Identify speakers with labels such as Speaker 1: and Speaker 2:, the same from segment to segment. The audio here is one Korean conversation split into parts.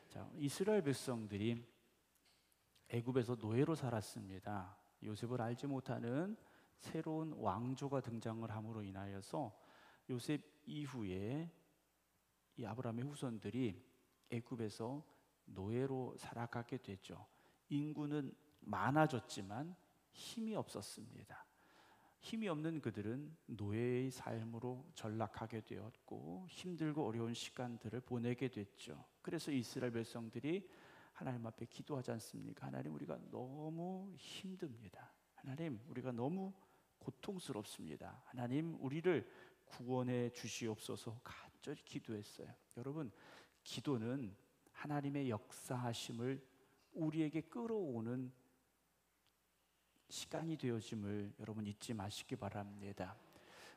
Speaker 1: 자, 이스라엘 백성들이 애굽에서 노예로 살았습니다. 요셉을 알지 못하는 새로운 왕조가 등장을 함으로 인하여서 요셉 이후에 이 아브라함의 후손들이 애굽에서 노예로 살아가게 됐죠. 인구는 많아졌지만 힘이 없었습니다. 힘이 없는 그들은 노예의 삶으로 전락하게 되었고 힘들고 어려운 시간들을 보내게 됐죠. 그래서 이스라엘 백성들이 하나님 앞에 기도하지 않습니까? 하나님, 우리가 너무 힘듭니다. 하나님, 우리가 너무 고통스럽습니다. 하나님, 우리를 구원해 주시옵소서 간절히 기도했어요. 여러분, 기도는 하나님의 역사하심을 우리에게 끌어오는 시간이 되어짐을 여러분 잊지 마시기 바랍니다.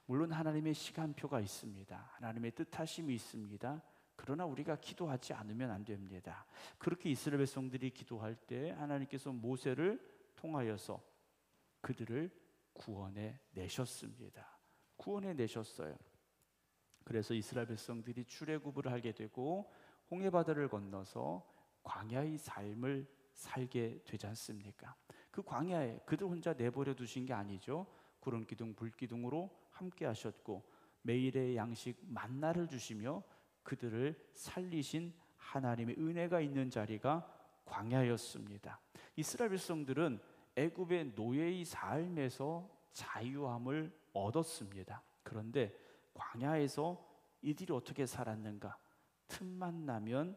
Speaker 1: 물론 하나님의 시간표가 있습니다. 하나님의 뜻하심이 있습니다. 그러나 우리가 기도하지 않으면 안 됩니다. 그렇게 이스라엘 백성들이 기도할 때 하나님께서 모세를 통하여서 그들을 구원해 내셨습니다. 구원해 내셨어요. 그래서 이스라엘 백성들이 출애굽을 하게 되고 홍해바다를 건너서 광야의 삶을 살게 되지 않습니까? 그 광야에 그들 혼자 내버려 두신 게 아니죠. 구름 기둥 불 기둥으로 함께 하셨고 매일의 양식 만나를 주시며 그들을 살리신 하나님의 은혜가 있는 자리가 광야였습니다. 이스라엘 백성들은 애굽의 노예의 삶에서 자유함을 얻었습니다. 그런데 광야에서 이들이 어떻게 살았는가? 틈만 나면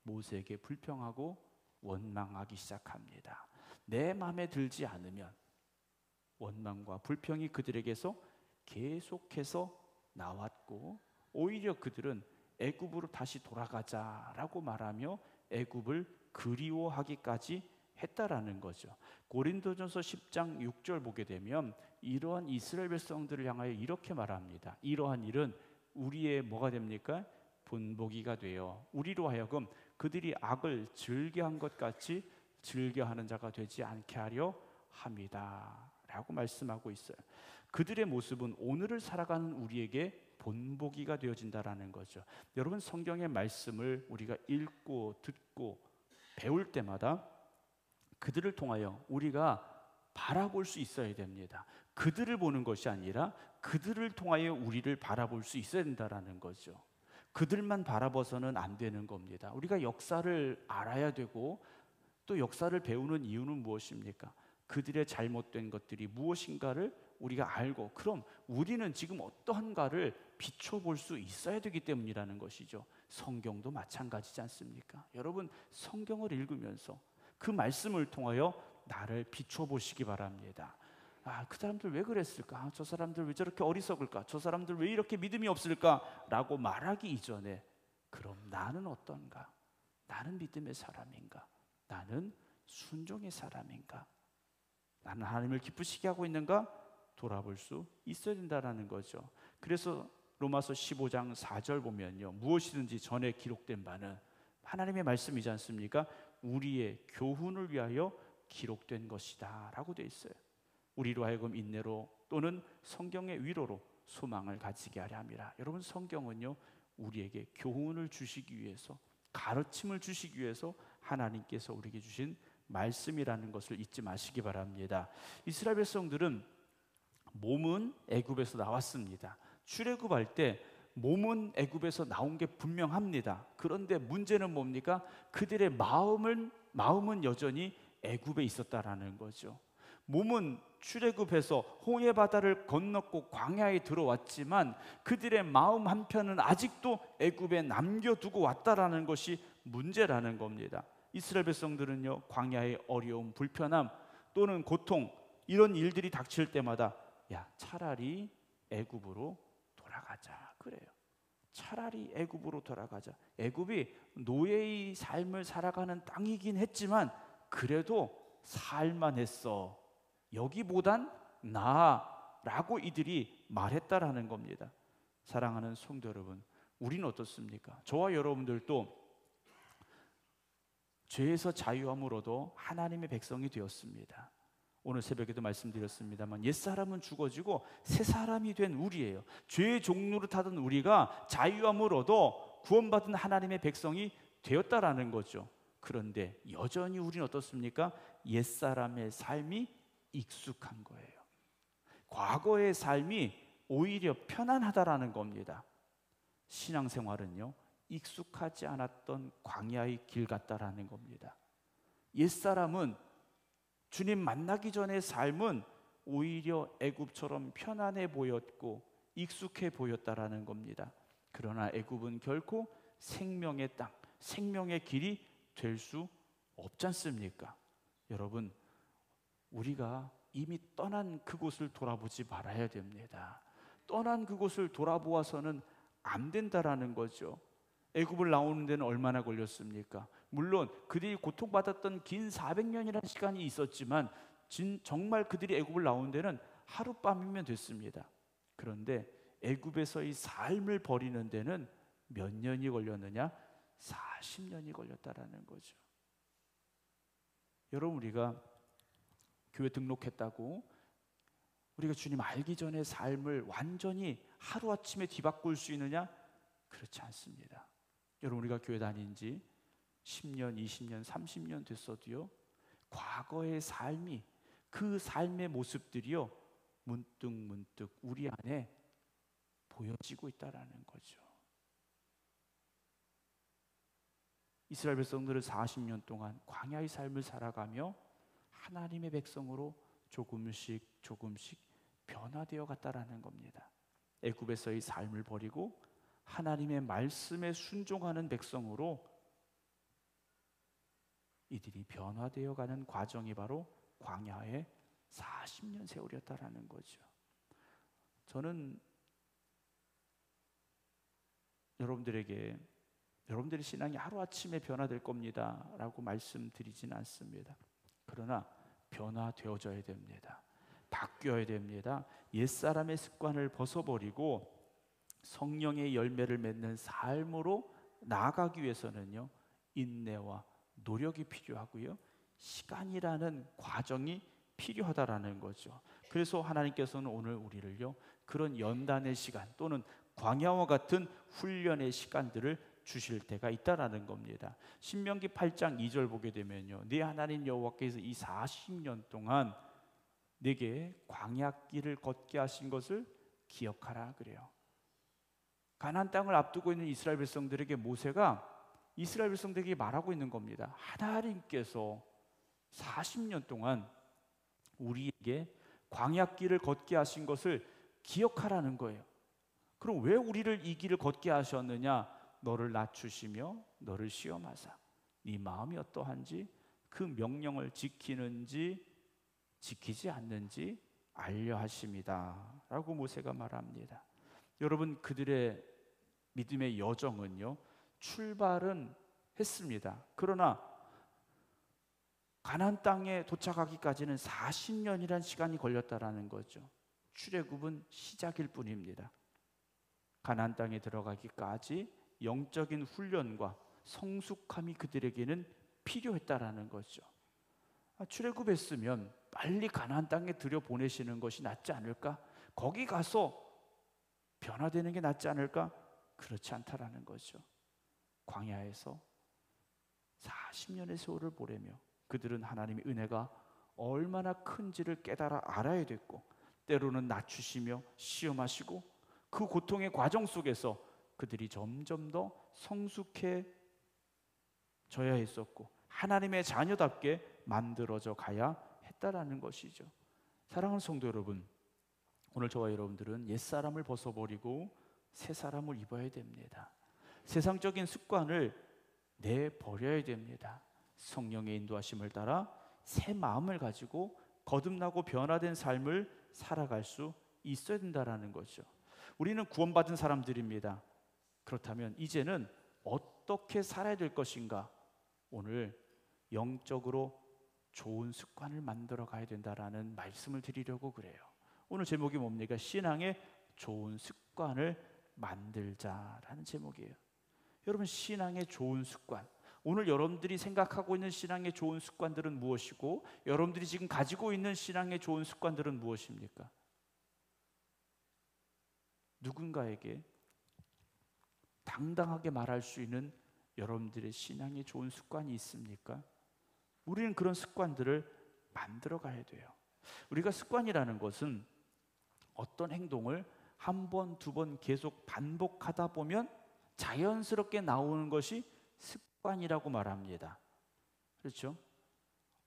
Speaker 1: 모세에게 불평하고 원망하기 시작합니다. 내 마음에 들지 않으면 원망과 불평이 그들에게서 계속해서 나왔고 오히려 그들은 애굽으로 다시 돌아가자라고 말하며 애굽을 그리워하기까지 했다라는 거죠. 고린도전서 10장 6절 보게 되면 이러한 이스라엘 백성들을 향하여 이렇게 말합니다. 이러한 일은 우리의 뭐가 됩니까? 본보기가 되어 우리로 하여금 그들이 악을 즐겨한 것 같이 즐겨하는 자가 되지 않게 하려 합니다 라고 말씀하고 있어요. 그들의 모습은 오늘을 살아가는 우리에게 본보기가 되어진다라는 거죠. 여러분, 성경의 말씀을 우리가 읽고 듣고 배울 때마다 그들을 통하여 우리가 바라볼 수 있어야 됩니다. 그들을 보는 것이 아니라 그들을 통하여 우리를 바라볼 수 있어야 된다라는 거죠. 그들만 바라봐서는 안 되는 겁니다. 우리가 역사를 알아야 되고 또 역사를 배우는 이유는 무엇입니까? 그들의 잘못된 것들이 무엇인가를 우리가 알고 그럼 우리는 지금 어떠한가를 비춰볼 수 있어야 되기 때문이라는 것이죠. 성경도 마찬가지지 않습니까? 여러분, 성경을 읽으면서 그 말씀을 통하여 나를 비춰보시기 바랍니다. 그 사람들 왜 그랬을까? 저 사람들 왜 저렇게 어리석을까? 저 사람들 왜 이렇게 믿음이 없을까? 라고 말하기 이전에 그럼 나는 어떤가? 나는 믿음의 사람인가? 나는 순종의 사람인가? 나는 하나님을 기쁘시게 하고 있는가? 돌아볼 수 있어야 된다는 거죠. 그래서 로마서 15장 4절 보면요, 무엇이든지 전에 기록된 바는 하나님의 말씀이지 않습니까? 우리의 교훈을 위하여 기록된 것이다 라고 되어 있어요. 우리로 하여금 인내로 또는 성경의 위로로 소망을 가지게 하려 함이라. 여러분, 성경은요 우리에게 교훈을 주시기 위해서, 가르침을 주시기 위해서 하나님께서 우리에게 주신 말씀이라는 것을 잊지 마시기 바랍니다. 이스라엘 백성들은 몸은 애굽에서 나왔습니다. 출애굽할 때 몸은 애굽에서 나온 게 분명합니다. 그런데 문제는 뭡니까? 그들의 마음은 여전히 애굽에 있었다라는 거죠. 몸은 출애굽해서 홍해 바다를 건넜고 광야에 들어왔지만 그들의 마음 한편은 아직도 애굽에 남겨두고 왔다라는 것이 문제라는 겁니다. 이스라엘 백성들은요, 광야의 어려움, 불편함 또는 고통 이런 일들이 닥칠 때마다 차라리 애굽으로 돌아가자 그래요. 차라리 애굽으로 돌아가자. 애굽이 노예의 삶을 살아가는 땅이긴 했지만 그래도 살만했어. 여기보단 나아라고 이들이 말했다라는 겁니다. 사랑하는 성도 여러분, 우리는 어떻습니까? 저와 여러분들도 죄에서 자유함으로도 하나님의 백성이 되었습니다. 오늘 새벽에도 말씀드렸습니다만 옛사람은 죽어지고 새사람이 된 우리예요. 죄의 종로를 타던 우리가 자유함으로도 구원받은 하나님의 백성이 되었다라는 거죠. 그런데 여전히 우리는 어떻습니까? 옛사람의 삶이 익숙한 거예요. 과거의 삶이 오히려 편안하다라는 겁니다. 신앙생활은요, 익숙하지 않았던 광야의 길 같다라는 겁니다. 옛사람은 주님 만나기 전의 삶은 오히려 애굽처럼 편안해 보였고 익숙해 보였다라는 겁니다. 그러나 애굽은 결코 생명의 땅, 생명의 길이 될 수 없지 않습니까? 여러분, 우리가 이미 떠난 그곳을 돌아보지 말아야 됩니다. 떠난 그곳을 돌아보아서는 안 된다라는 거죠. 애굽을 나오는 데는 얼마나 걸렸습니까? 물론 그들이 고통받았던 긴 400년이라는 시간이 있었지만 정말 그들이 애굽을 나온 데는 하룻밤이면 됐습니다. 그런데 애굽에서의 삶을 버리는 데는 몇 년이 걸렸느냐? 40년이 걸렸다라는 거죠. 여러분, 우리가 교회 등록했다고 우리가 주님 알기 전의 삶을 완전히 하루아침에 뒤바꿀 수 있느냐? 그렇지 않습니다. 여러분, 우리가 교회 다닌 지 10년, 20년, 30년 됐어도요, 과거의 삶이, 그 삶의 모습들이요, 문득 우리 안에 보여지고 있다라는 거죠. 이스라엘 백성들은 40년 동안 광야의 삶을 살아가며 하나님의 백성으로 조금씩 변화되어 갔다라는 겁니다. 애굽에서의 삶을 버리고 하나님의 말씀에 순종하는 백성으로 이들이 변화되어 가는 과정이 바로 광야의 40년 세월이었다라는 거죠. 저는 여러분들에게 여러분들의 신앙이 하루아침에 변화될 겁니다 라고 말씀드리지는 않습니다. 그러나 변화되어져야 됩니다. 바뀌어야 됩니다. 옛사람의 습관을 벗어버리고 성령의 열매를 맺는 삶으로 나아가기 위해서는요, 인내와 노력이 필요하고요, 시간이라는 과정이 필요하다라는 거죠. 그래서 하나님께서는 오늘 우리를요, 그런 연단의 시간 또는 광야와 같은 훈련의 시간들을 주실 때가 있다라는 겁니다. 신명기 8장 2절 보게 되면요, 네 하나님 여호와께서 이 40년 동안 내게 광야길을 걷게 하신 것을 기억하라 그래요. 가나안 땅을 앞두고 있는 이스라엘 백성들에게 모세가 이스라엘 백성들에게 말하고 있는 겁니다. 하나님께서 40년 동안 우리에게 광야길을 걷게 하신 것을 기억하라는 거예요. 그럼 왜 우리를 이 길을 걷게 하셨느냐? 너를 낮추시며 너를 시험하사 네 마음이 어떠한지 그 명령을 지키는지 지키지 않는지 알려 하심이다 라고 모세가 말합니다. 여러분, 그들의 믿음의 여정은요, 출발은 했습니다. 그러나 가나안 땅에 도착하기까지는 40년이라는 시간이 걸렸다라는 거죠. 출애굽은 시작일 뿐입니다. 가나안 땅에 들어가기까지 영적인 훈련과 성숙함이 그들에게는 필요했다라는 거죠. 출애굽했으면 빨리 가나안 땅에 들여보내시는 것이 낫지 않을까? 거기 가서 변화되는 게 낫지 않을까? 그렇지 않다라는 거죠. 광야에서 40년의 세월을 보내며 그들은 하나님의 은혜가 얼마나 큰지를 깨달아 알아야 됐고, 때로는 낮추시며 시험하시고 그 고통의 과정 속에서 그들이 점점 더 성숙해져야 했었고 하나님의 자녀답게 만들어져 가야 했다라는 것이죠. 사랑하는 성도 여러분, 오늘 저와 여러분들은 옛사람을 벗어버리고 새 사람을 입어야 됩니다. 세상적인 습관을 내버려야 됩니다. 성령의 인도하심을 따라 새 마음을 가지고 거듭나고 변화된 삶을 살아갈 수 있어야 된다는 거죠. 우리는 구원받은 사람들입니다. 그렇다면 이제는 어떻게 살아야 될 것인가? 오늘 영적으로 좋은 습관을 만들어 가야 된다라는 말씀을 드리려고 그래요. 오늘 제목이 뭡니까? 신앙의 좋은 습관을 만들자라는 제목이에요. 여러분, 신앙의 좋은 습관, 오늘 여러분들이 생각하고 있는 신앙의 좋은 습관들은 무엇이고 여러분들이 지금 가지고 있는 신앙의 좋은 습관들은 무엇입니까? 누군가에게 당당하게 말할 수 있는 여러분들의 신앙에 좋은 습관이 있습니까? 우리는 그런 습관들을 만들어 가야 돼요. 우리가 습관이라는 것은 어떤 행동을 한 번, 두 번 계속 반복하다 보면 자연스럽게 나오는 것이 습관이라고 말합니다. 그렇죠?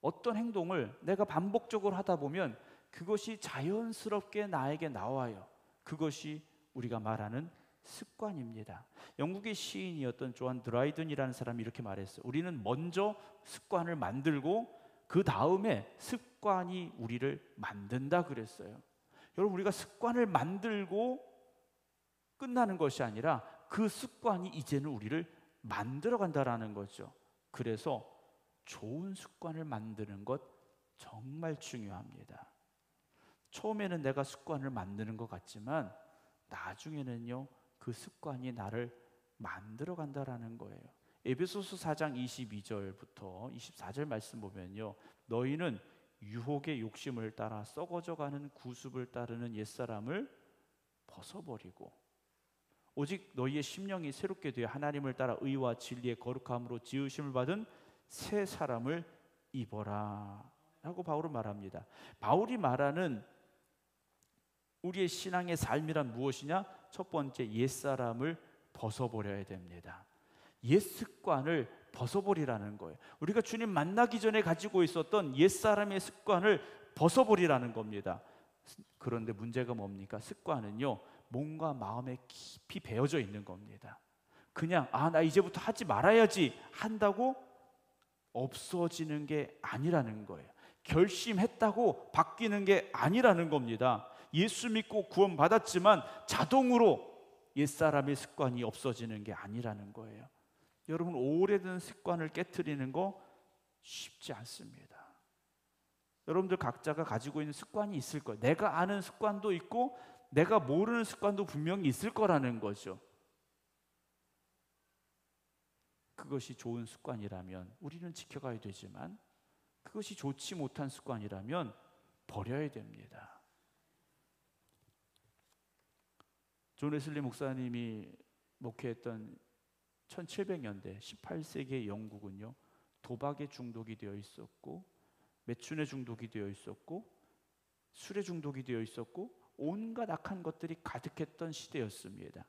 Speaker 1: 어떤 행동을 내가 반복적으로 하다 보면 그것이 자연스럽게 나에게 나와요. 그것이 우리가 말하는 습관입니다. 영국의 시인이었던 존 드라이든이라는 사람이 이렇게 말했어요. 우리는 먼저 습관을 만들고 그 다음에 습관이 우리를 만든다 그랬어요. 여러분, 우리가 습관을 만들고 끝나는 것이 아니라 그 습관이 이제는 우리를 만들어 간다라는 거죠. 그래서 좋은 습관을 만드는 것 정말 중요합니다. 처음에는 내가 습관을 만드는 것 같지만 나중에는요, 그 습관이 나를 만들어 간다라는 거예요. 에베소서 4장 22절부터 24절 말씀 보면요, 너희는 유혹의 욕심을 따라 썩어져가는 구습을 따르는 옛사람을 벗어버리고 오직 너희의 심령이 새롭게 되어 하나님을 따라 의와 진리의 거룩함으로 지으심을 받은 새 사람을 입어라 라고 바울은 말합니다. 바울이 말하는 우리의 신앙의 삶이란 무엇이냐? 첫 번째, 옛사람을 벗어버려야 됩니다. 옛 습관을 벗어버리라는 거예요. 우리가 주님 만나기 전에 가지고 있었던 옛사람의 습관을 벗어버리라는 겁니다. 그런데 문제가 뭡니까? 습관은요, 몸과 마음에 깊이 배어져 있는 겁니다. 그냥 나 이제부터 하지 말아야지 한다고 없어지는 게 아니라는 거예요. 결심했다고 바뀌는 게 아니라는 겁니다. 예수 믿고 구원받았지만 자동으로 옛사람의 습관이 없어지는 게 아니라는 거예요. 여러분, 오래된 습관을 깨트리는 거 쉽지 않습니다. 여러분들 각자가 가지고 있는 습관이 있을 거예요. 내가 아는 습관도 있고 내가 모르는 습관도 분명히 있을 거라는 거죠. 그것이 좋은 습관이라면 우리는 지켜가야 되지만 그것이 좋지 못한 습관이라면 버려야 됩니다. 존 웨슬리 목사님이 목회했던 1700년대 18세기의 영국은요, 도박에 중독이 되어 있었고 매춘에 중독이 되어 있었고 술에 중독이 되어 있었고 온갖 악한 것들이 가득했던 시대였습니다.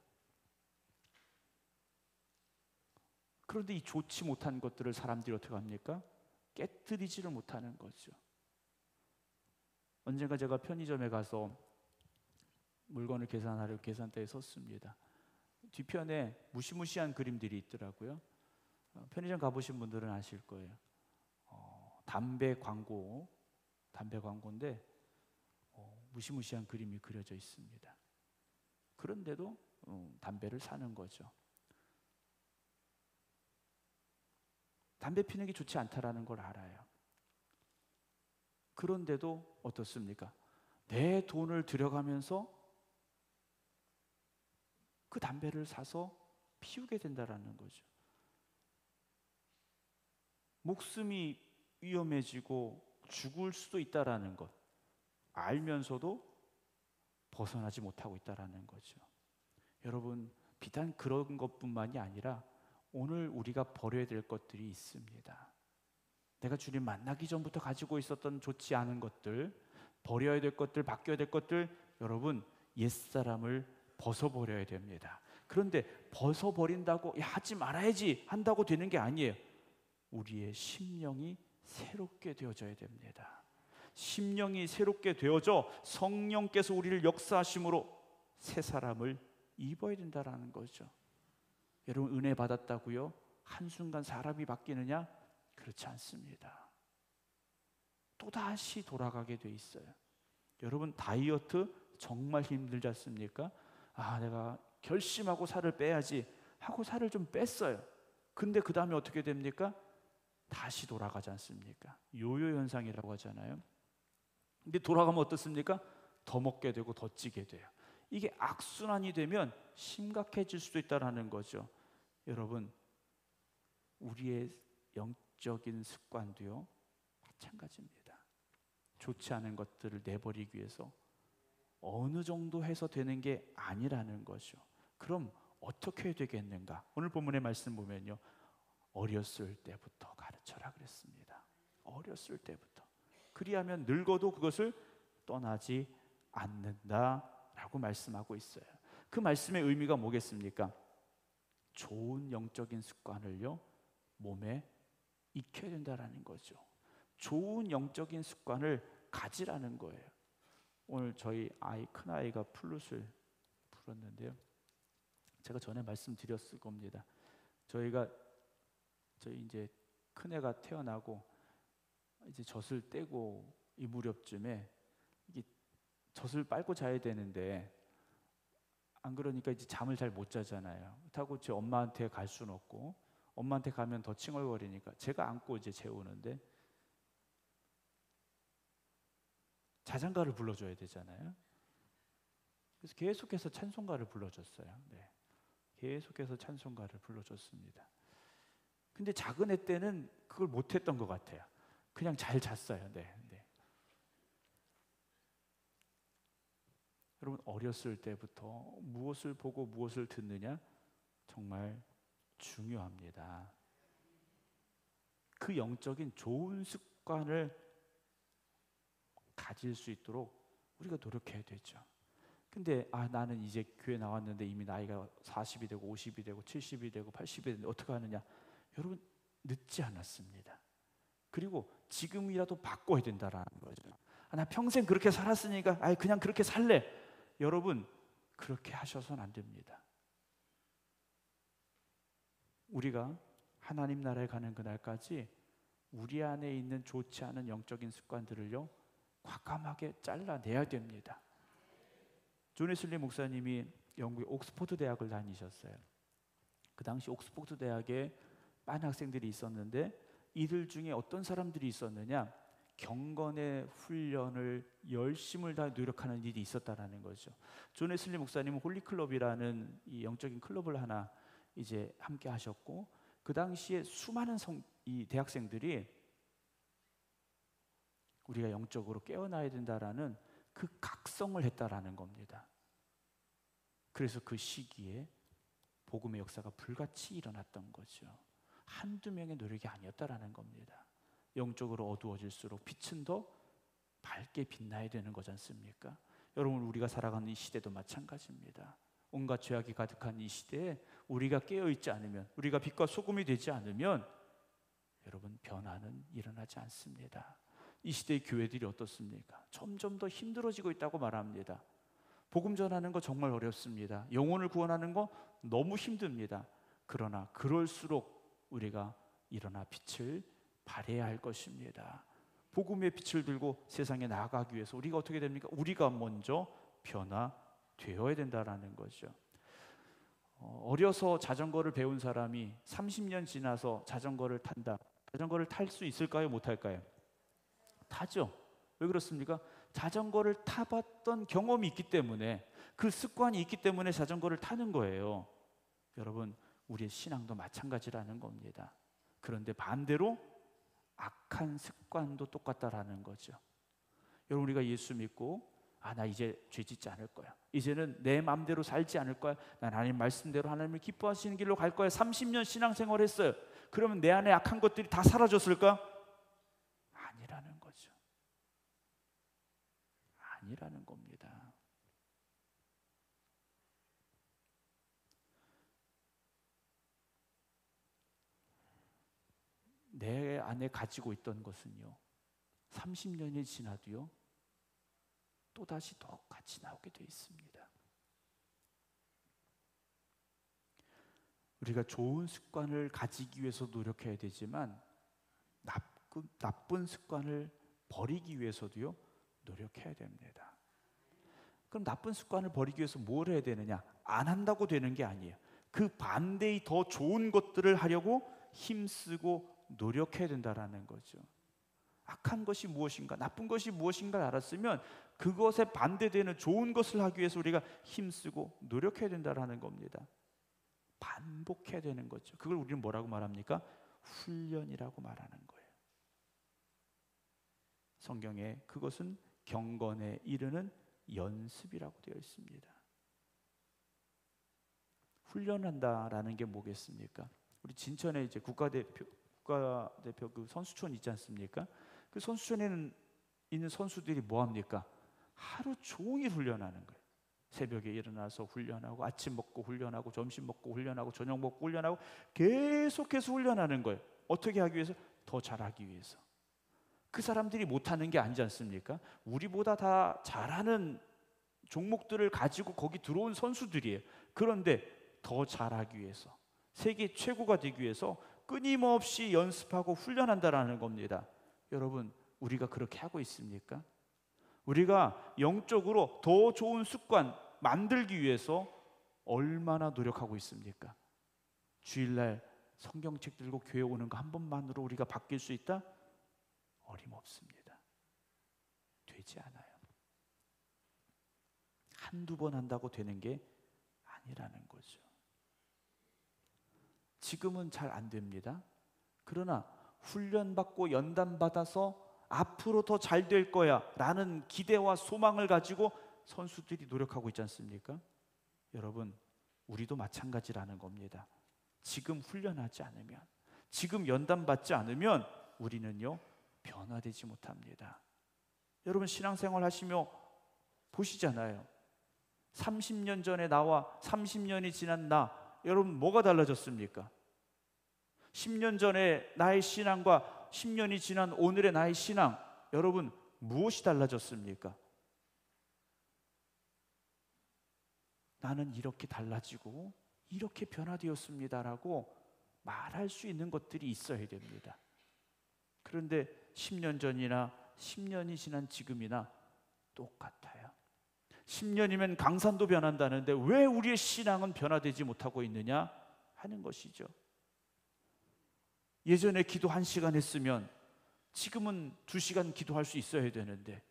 Speaker 1: 그런데 이 좋지 못한 것들을 사람들이 어떻게 합니까? 깨뜨리지를 못하는 거죠. 언젠가 제가 편의점에 가서 물건을 계산하려고 계산대에 섰습니다. 뒤편에 무시무시한 그림들이 있더라고요. 편의점 가보신 분들은 아실 거예요. 담배 광고인데 무시무시한 그림이 그려져 있습니다. 그런데도 담배를 사는 거죠. 담배 피는 게 좋지 않다라는 걸 알아요. 그런데도 어떻습니까? 내 돈을 들여가면서 그 담배를 사서 피우게 된다라는 거죠. 목숨이 위험해지고 죽을 수도 있다라는 것 알면서도 벗어나지 못하고 있다라는 거죠. 여러분, 비단 그런 것뿐만이 아니라 오늘 우리가 버려야 될 것들이 있습니다. 내가 주님 만나기 전부터 가지고 있었던 좋지 않은 것들, 버려야 될 것들, 바뀌어야 될 것들, 여러분 옛사람을 벗어버려야 됩니다. 그런데 벗어버린다고 하지 말아야지 한다고 되는 게 아니에요. 우리의 심령이 새롭게 되어져야 됩니다. 심령이 새롭게 되어져 성령께서 우리를 역사하심으로 새 사람을 입어야 된다는 거죠. 여러분, 은혜 받았다고요? 한순간 사람이 바뀌느냐? 그렇지 않습니다. 또다시 돌아가게 돼 있어요. 여러분, 다이어트 정말 힘들지 않습니까? 내가 결심하고 살을 빼야지 하고 살을 좀 뺐어요. 근데 그 다음에 어떻게 됩니까? 다시 돌아가지 않습니까? 요요 현상이라고 하잖아요. 근데 돌아가면 어떻습니까? 더 먹게 되고 더 찌게 돼요. 이게 악순환이 되면 심각해질 수도 있다는 거죠. 여러분, 우리의 영적인 습관도요 마찬가지입니다. 좋지 않은 것들을 내버리기 위해서 어느 정도 해서 되는 게 아니라는 거죠. 그럼 어떻게 해야 되겠는가? 오늘 본문의 말씀 보면요, 어렸을 때부터 가르쳐라 그랬습니다. 어렸을 때부터. 그리하면 늙어도 그것을 떠나지 않는다라고 말씀하고 있어요. 그 말씀의 의미가 뭐겠습니까? 좋은 영적인 습관을요 몸에 익혀야 된다라는 거죠. 좋은 영적인 습관을 가지라는 거예요. 오늘 저희 큰 아이가 플룻을 불었는데요. 제가 전에 말씀드렸을 겁니다. 저희 이제 큰 애가 태어나고 이제 젖을 떼고 이 무렵쯤에 이게 젖을 빨고 자야 되는데 안 그러니까 이제 잠을 잘 못 자잖아요. 그렇다고 제 엄마한테 갈 수는 없고 엄마한테 가면 더 칭얼거리니까 제가 안고 이제 재우는데 자장가를 불러줘야 되잖아요. 그래서 계속해서 찬송가를 불러줬어요. 네. 계속해서 찬송가를 불러줬습니다. 근데 작은 애 때는 그걸 못했던 것 같아요. 그냥 잘 잤어요. 네. 여러분 어렸을 때부터 무엇을 보고 무엇을 듣느냐 정말 중요합니다. 그 영적인 좋은 습관을 가질 수 있도록 우리가 노력해야 되죠. 근데 나는 이제 교회 나왔는데 이미 나이가 40이 되고 50이 되고 70이 되고 80이 되는데 어떻게 하느냐? 여러분 늦지 않았습니다. 그리고 지금이라도 바꿔야 된다라는 거죠. 나 평생 그렇게 살았으니까 그냥 그렇게 살래. 여러분 그렇게 하셔서는 안 됩니다. 우리가 하나님 나라에 가는 그날까지 우리 안에 있는 좋지 않은 영적인 습관들을요 과감하게 잘라내야 됩니다. 존 웨슬리 목사님이 영국의 옥스퍼드 대학을 다니셨어요. 그 당시 옥스퍼드 대학에 많은 학생들이 있었는데 이들 중에 어떤 사람들이 있었느냐? 경건의 훈련을 열심을 다 노력하는 일이 있었다라는 거죠. 존 웨슬리 목사님은 홀리클럽이라는 이 영적인 클럽을 하나 이제 함께 하셨고 그 당시에 수많은 이 대학생들이 우리가 영적으로 깨어나야 된다라는 그 각성을 했다라는 겁니다. 그래서 그 시기에 복음의 역사가 불같이 일어났던 거죠. 한두 명의 노력이 아니었다라는 겁니다. 영적으로 어두워질수록 빛은 더 밝게 빛나야 되는 거지 않습니까? 여러분 우리가 살아가는 이 시대도 마찬가지입니다. 온갖 죄악이 가득한 이 시대에 우리가 깨어있지 않으면, 우리가 빛과 소금이 되지 않으면 여러분 변화는 일어나지 않습니다. 이 시대의 교회들이 어떻습니까? 점점 더 힘들어지고 있다고 말합니다. 복음 전하는 거 정말 어렵습니다. 영혼을 구원하는 거 너무 힘듭니다. 그러나 그럴수록 우리가 일어나 빛을 발해야 할 것입니다. 복음의 빛을 들고 세상에 나아가기 위해서 우리가 어떻게 됩니까? 우리가 먼저 변화되어야 된다는 거죠. 어려서 자전거를 배운 사람이 30년 지나서 자전거를 탄다. 자전거를 탈 수 있을까요? 못할까요? 타죠. 왜 그렇습니까? 자전거를 타봤던 경험이 있기 때문에, 그 습관이 있기 때문에 자전거를 타는 거예요. 여러분 우리의 신앙도 마찬가지라는 겁니다. 그런데 반대로 악한 습관도 똑같다라는 거죠. 여러분 우리가 예수 믿고 나 이제 죄 짓지 않을 거야. 이제는 내 마음대로 살지 않을 거야. 난 하나님 말씀대로 하나님을 기뻐하시는 길로 갈 거야. 30년 신앙생활 했어요. 그러면 내 안에 악한 것들이 다 사라졌을까? 아니라는 거죠. 아니라는 겁니다. 내 안에 가지고 있던 것은요 30년이 지나도요 또다시 똑같이 나오게 되어 있습니다. 우리가 좋은 습관을 가지기 위해서 노력해야 되지만 나쁜 습관을 버리기 위해서도요 노력해야 됩니다. 그럼 나쁜 습관을 버리기 위해서 뭘 해야 되느냐? 안 한다고 되는 게 아니에요. 그 반대의 더 좋은 것들을 하려고 힘쓰고 노력해야 된다라는 거죠. 악한 것이 무엇인가, 나쁜 것이 무엇인가 알았으면 그것에 반대되는 좋은 것을 하기 위해서 우리가 힘쓰고 노력해야 된다라는 겁니다. 반복해야 되는 거죠. 그걸 우리는 뭐라고 말합니까? 훈련이라고 말하는 거예요. 성경에 그것은 경건에 이르는 연습이라고 되어 있습니다. 훈련한다라는 게 뭐겠습니까? 우리 진천에 이제 국가대표 그 선수촌 있지 않습니까? 그 선수촌에는 있는 선수들이 뭐 합니까? 하루 종일 훈련하는 거예요. 새벽에 일어나서 훈련하고, 아침 먹고 훈련하고, 점심 먹고 훈련하고, 저녁 먹고 훈련하고, 계속해서 훈련하는 거예요. 어떻게 하기 위해서? 더 잘하기 위해서. 그 사람들이 못하는 게 아니지 않습니까? 우리보다 다 잘하는 종목들을 가지고 거기 들어온 선수들이에요. 그런데 더 잘하기 위해서, 세계 최고가 되기 위해서 끊임없이 연습하고 훈련한다라는 겁니다. 여러분, 우리가 그렇게 하고 있습니까? 우리가 영적으로 더 좋은 습관 만들기 위해서 얼마나 노력하고 있습니까? 주일날 성경책 들고 교회 오는 거 한 번만으로 우리가 바뀔 수 있다? 어림없습니다. 되지 않아요. 한두 번 한다고 되는 게 아니라는 거죠. 지금은 잘 안 됩니다. 그러나 훈련받고 연단받아서 앞으로 더 잘 될 거야 라는 기대와 소망을 가지고 선수들이 노력하고 있지 않습니까? 여러분, 우리도 마찬가지라는 겁니다. 지금 훈련하지 않으면, 지금 연단받지 않으면 우리는요 변화되지 못합니다. 여러분, 신앙생활 하시며 보시잖아요. 30년 전에 나와 30년이 지난 나, 여러분 뭐가 달라졌습니까? 10년 전에 나의 신앙과 10년이 지난 오늘의 나의 신앙, 여러분 무엇이 달라졌습니까? 나는 이렇게 달라지고 이렇게 변화되었습니다라고 말할 수 있는 것들이 있어야 됩니다. 그런데 10년 전이나 10년이 지난 지금이나 똑같아요. 10년이면 강산도 변한다는데 왜 우리의 신앙은 변화되지 못하고 있느냐 하는 것이죠. 예전에 기도 1시간 했으면 지금은 2시간 기도할 수 있어야 되는데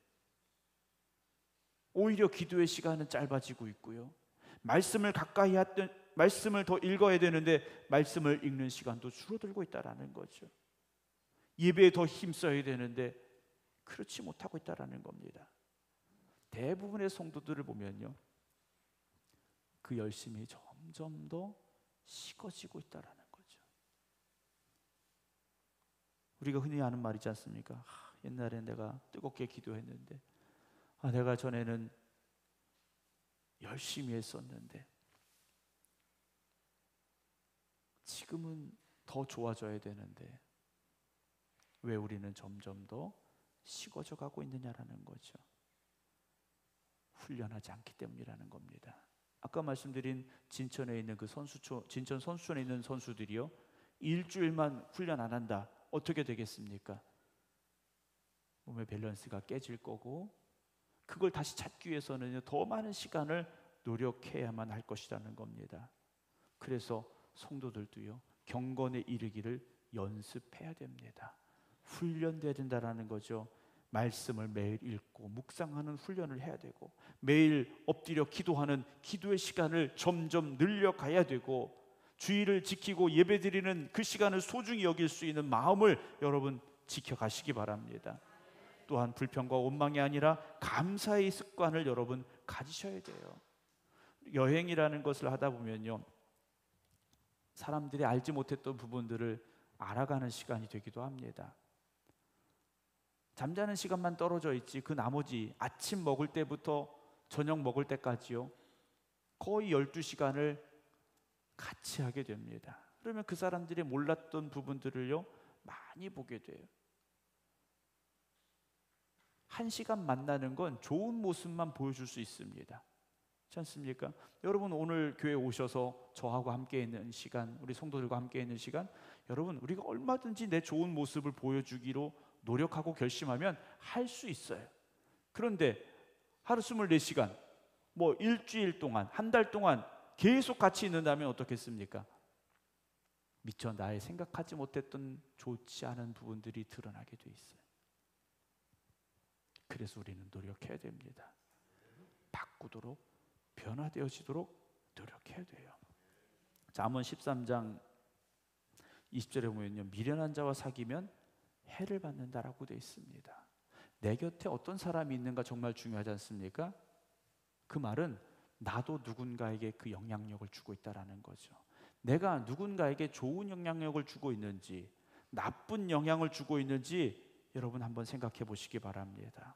Speaker 1: 오히려 기도의 시간은 짧아지고 있고요. 말씀을 가까이 했던, 말씀을 더 읽어야 되는데 말씀을 읽는 시간도 줄어들고 있다라는 거죠. 예배에 더 힘써야 되는데 그렇지 못하고 있다라는 겁니다. 대부분의 성도들을 보면요, 그 열심이 점점 더 식어지고 있다라는 거죠. 우리가 흔히 하는 말이지 않습니까? 옛날에 내가 뜨겁게 기도했는데, 내가 전에는 열심히 했었는데 지금은 더 좋아져야 되는데 왜 우리는 점점 더 식어져 가고 있느냐라는 거죠. 훈련하지 않기 때문이라는 겁니다. 아까 말씀드린 진천에 있는 그 선수촌, 진천 선수촌에 있는 선수들이요, 일주일만 훈련 안 한다, 어떻게 되겠습니까? 몸의 밸런스가 깨질 거고, 그걸 다시 찾기 위해서는 더 많은 시간을 노력해야만 할 것이라는 겁니다. 그래서 성도들도요, 경건에 이르기를 연습해야 됩니다. 훈련돼야 된다라는 거죠. 말씀을 매일 읽고 묵상하는 훈련을 해야 되고, 매일 엎드려 기도하는 기도의 시간을 점점 늘려가야 되고, 주의를 지키고 예배드리는 그 시간을 소중히 여길 수 있는 마음을 여러분 지켜가시기 바랍니다. 또한 불평과 원망이 아니라 감사의 습관을 여러분 가지셔야 돼요. 여행이라는 것을 하다 보면요, 사람들이 알지 못했던 부분들을 알아가는 시간이 되기도 합니다. 잠자는 시간만 떨어져 있지 그 나머지 아침 먹을 때부터 저녁 먹을 때까지요, 거의 12시간을 같이 하게 됩니다. 그러면 그 사람들이 몰랐던 부분들을요 많이 보게 돼요. 1시간 만나는 건 좋은 모습만 보여줄 수 있습니다. 그렇지 않습니까? 여러분, 오늘 교회 오셔서 저하고 함께 있는 시간, 우리 성도들과 함께 있는 시간, 여러분 우리가 얼마든지 내 좋은 모습을 보여주기로 노력하고 결심하면 할 수 있어요. 그런데 하루 24시간, 뭐 일주일 동안, 한 달 동안 계속 같이 있는다면 어떻겠습니까? 미처 나의 생각하지 못했던 좋지 않은 부분들이 드러나게 돼 있어요. 그래서 우리는 노력해야 됩니다. 바꾸도록, 변화되어지도록 노력해야 돼요. 잠언 13장 20절에 보면요, 미련한 자와 사귀면 해를 받는다라고 되어 있습니다. 내 곁에 어떤 사람이 있는가 정말 중요하지 않습니까? 그 말은 나도 누군가에게 그 영향력을 주고 있다라는 거죠. 내가 누군가에게 좋은 영향력을 주고 있는지 나쁜 영향을 주고 있는지 여러분 한번 생각해 보시기 바랍니다.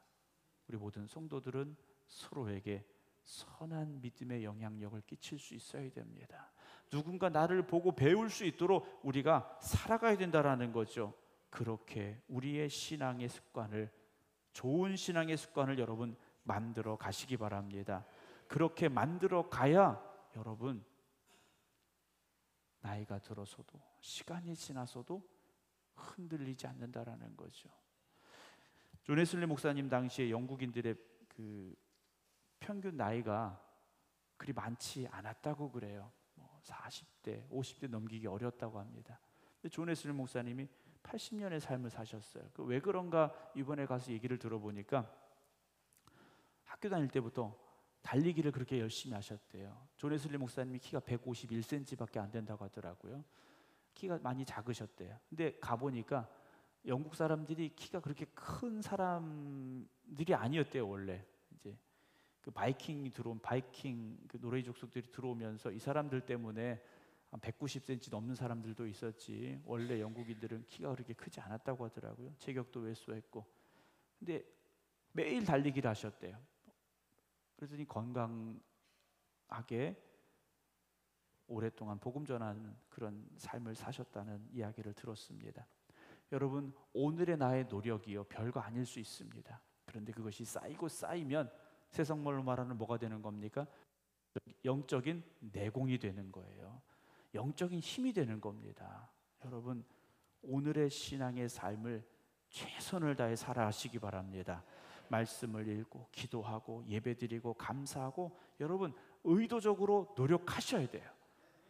Speaker 1: 우리 모든 성도들은 서로에게 선한 믿음의 영향력을 끼칠 수 있어야 됩니다. 누군가 나를 보고 배울 수 있도록 우리가 살아가야 된다라는 거죠. 그렇게 우리의 신앙의 습관을, 좋은 신앙의 습관을 여러분 만들어 가시기 바랍니다. 그렇게 만들어 가야 여러분 나이가 들어서도 시간이 지나서도 흔들리지 않는다라는 거죠. 존 웨슬리 목사님 당시에 영국인들의 그 평균 나이가 그리 많지 않았다고 그래요. 40대, 50대 넘기기 어렵다고 합니다. 근데 존 웨슬리 목사님이 80년의 삶을 사셨어요. 왜 그런가 이번에 가서 얘기를 들어보니까 학교 다닐 때부터 달리기를 그렇게 열심히 하셨대요. 존 웨슬리 목사님이 키가 151cm밖에 안 된다고 하더라고요. 키가 많이 작으셨대요. 근데 가보니까 영국 사람들이 키가 그렇게 큰 사람들이 아니었대요. 원래 이제 그 바이킹 그 노르웨이 족속들이 들어오면서 이 사람들 때문에 한 190cm 넘는 사람들도 있었지, 원래 영국인들은 키가 그렇게 크지 않았다고 하더라고요. 체격도 왜소했고. 근데 매일 달리기를 하셨대요. 그랬더니 건강하게 오랫동안 복음 전하는 그런 삶을 사셨다는 이야기를 들었습니다. 여러분, 오늘의 나의 노력이요 별거 아닐 수 있습니다. 그런데 그것이 쌓이고 쌓이면 세상말로 말하는 뭐가 되는 겁니까? 영적인 내공이 되는 거예요. 영적인 힘이 되는 겁니다. 여러분, 오늘의 신앙의 삶을 최선을 다해 살아가시기 바랍니다. 말씀을 읽고 기도하고 예배드리고 감사하고 여러분 의도적으로 노력하셔야 돼요.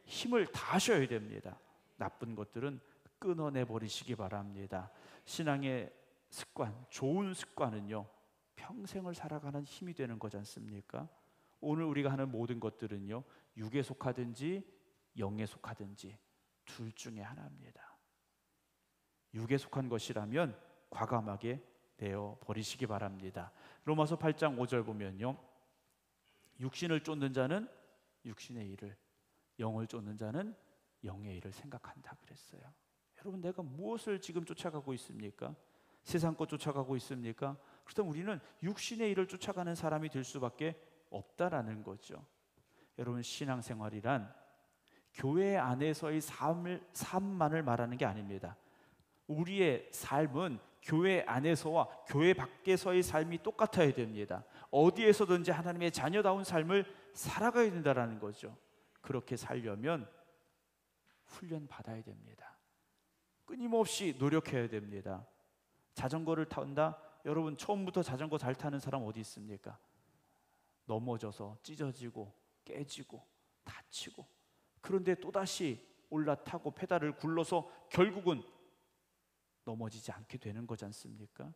Speaker 1: 힘을 다하셔야 됩니다. 나쁜 것들은 끊어내 버리시기 바랍니다. 신앙의 습관, 좋은 습관은요 평생을 살아가는 힘이 되는 거지 않습니까? 오늘 우리가 하는 모든 것들은요 육에 속하든지 영에 속하든지 둘 중에 하나입니다. 육에 속한 것이라면 과감하게 내어 버리시기 바랍니다. 로마서 8장 5절 보면요, 육신을 쫓는 자는 육신의 일을, 영을 쫓는 자는 영의 일을 생각한다 그랬어요. 여러분, 내가 무엇을 지금 쫓아가고 있습니까? 세상 것 쫓아가고 있습니까? 그렇다면 우리는 육신의 일을 쫓아가는 사람이 될 수밖에 없다라는 거죠. 여러분, 신앙생활이란 교회 안에서의 삶만을 말하는 게 아닙니다. 우리의 삶은 교회 안에서와 교회 밖에서의 삶이 똑같아야 됩니다. 어디에서든지 하나님의 자녀다운 삶을 살아가야 된다는 거죠. 그렇게 살려면 훈련 받아야 됩니다. 끊임없이 노력해야 됩니다. 자전거를 탄다? 여러분, 처음부터 자전거 잘 타는 사람 어디 있습니까? 넘어져서 찢어지고 깨지고 다치고, 그런데 또다시 올라타고 페달을 굴러서 결국은 넘어지지 않게 되는 거지 않습니까?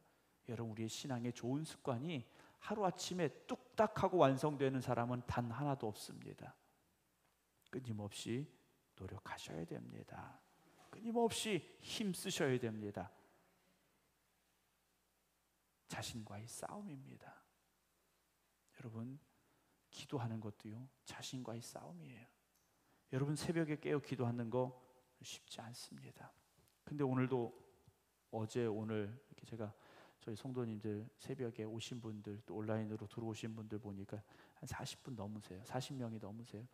Speaker 1: 여러분, 우리의 신앙의 좋은 습관이 하루아침에 뚝딱하고 완성되는 사람은 단 하나도 없습니다. 끊임없이 노력하셔야 됩니다. 끊임없이 힘쓰셔야 됩니다. 자신과의 싸움입니다. 여러분, 기도하는 것도요 자신과의 싸움이에요. 여러분, 새벽에 깨어 기도하는 거 쉽지 않습니다. 근데 오늘도 어제 오늘 이렇게 제가 저희 성도님들 새벽에 오신 분들, 또 온라인으로 들어오신 분들 보니까 한 40분 넘으세요. 40명이 넘으세요.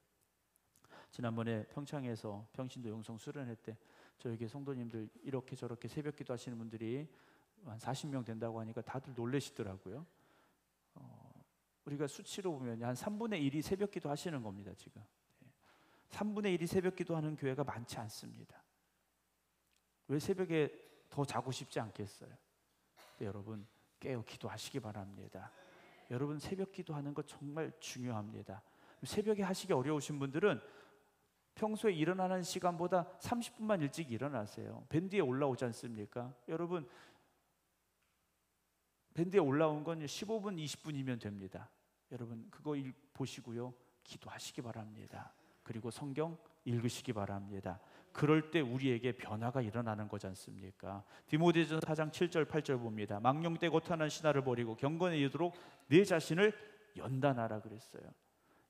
Speaker 1: 지난번에 평창에서 평신도 영성 수련회 때 저에게 성도님들 이렇게 저렇게 새벽 기도하시는 분들이 한 40명 된다고 하니까 다들 놀라시더라고요. 우리가 수치로 보면 한 3분의 1이 새벽 기도 하시는 겁니다. 지금 3분의 1이 새벽 기도하는 교회가 많지 않습니다. 왜 새벽에 더 자고 싶지 않겠어요? 여러분, 깨어 기도하시기 바랍니다. 여러분, 새벽 기도하는 것 정말 중요합니다. 새벽에 하시기 어려우신 분들은 평소에 일어나는 시간보다 30분만 일찍 일어나세요. 밴드에 올라오지 않습니까? 여러분, 밴드에 올라온 건 15분, 20분이면 됩니다. 여러분, 그거 보시고요 기도하시기 바랍니다. 그리고 성경 읽으시기 바랍니다. 그럴 때 우리에게 변화가 일어나는 거지 않습니까? 디모데전서 4장 7절 8절 봅니다. 망령되 거탄한 신화를 버리고 경건에 이르도록 내 자신을 연단하라 그랬어요.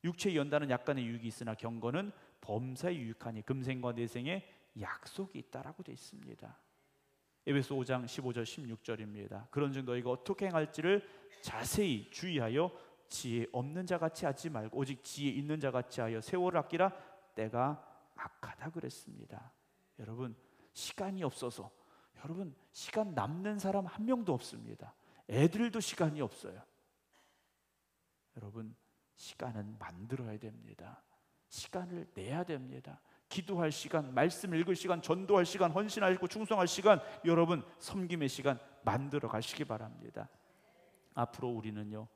Speaker 1: 육체의 연단은 약간의 유익이 있으나 경건은 범사에 유익하니 금생과 내생에 약속이 있다라고 되어 있습니다. 에베소 5장 15절 16절입니다. 그런즉 너희가 어떻게 행할지를 자세히 주의하여 지혜 없는 자같이 하지 말고 오직 지혜 있는 자같이 하여 세월을 아끼라 때가 악하다 그랬습니다. 여러분, 시간이 없어서, 여러분, 시간 남는 사람 한 명도 없습니다. 애들도 시간이 없어요. 여러분, 시간은 만들어야 됩니다. 시간을 내야 됩니다. 기도할 시간, 말씀 읽을 시간, 전도할 시간, 헌신하고 충성할 시간, 여러분 섬김의 시간 만들어 가시기 바랍니다. 앞으로 우리는요,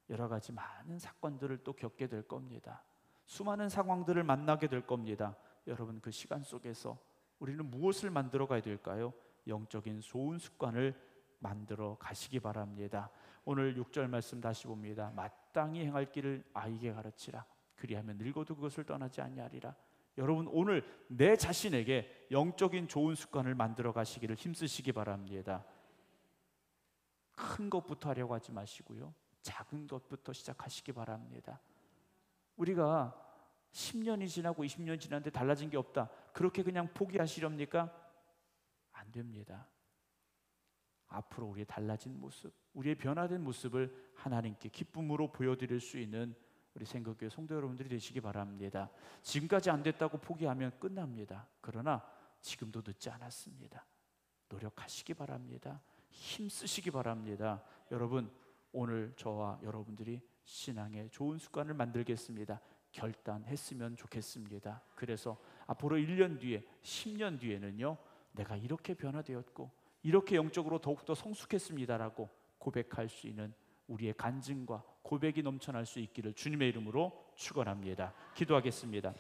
Speaker 1: 여러 가지 많은 사건들을 또 겪게 될 겁니다. 수많은 상황들을 만나게 될 겁니다. 여러분, 그 시간 속에서 우리는 무엇을 만들어 가야 될까요? 영적인 좋은 습관을 만들어 가시기 바랍니다. 오늘 6절 말씀 다시 봅니다. 마땅히 행할 길을 아이에게 가르치라. 그리하면 늙어도 그것을 떠나지 아니하리라. 여러분, 오늘 내 자신에게 영적인 좋은 습관을 만들어 가시기를 힘쓰시기 바랍니다. 큰 것부터 하려고 하지 마시고요, 작은 것부터 시작하시기 바랍니다. 우리가 10년이 지나고 20년이 지났는데 달라진 게 없다, 그렇게 그냥 포기하시렵니까? 안 됩니다. 앞으로 우리의 달라진 모습, 우리의 변화된 모습을 하나님께 기쁨으로 보여드릴 수 있는 우리 생각교회 성도 여러분들이 되시기 바랍니다. 지금까지 안 됐다고 포기하면 끝납니다. 그러나 지금도 늦지 않았습니다. 노력하시기 바랍니다. 힘쓰시기 바랍니다. 여러분, 오늘 저와 여러분들이 신앙의 좋은 습관을 만들겠습니다. 결단했으면 좋겠습니다. 그래서 앞으로 1년 뒤에, 10년 뒤에는요, 내가 이렇게 변화되었고 이렇게 영적으로 더욱더 성숙했습니다라고 고백할 수 있는 우리의 간증과 고백이 넘쳐날 수 있기를 주님의 이름으로 축원합니다. 기도하겠습니다.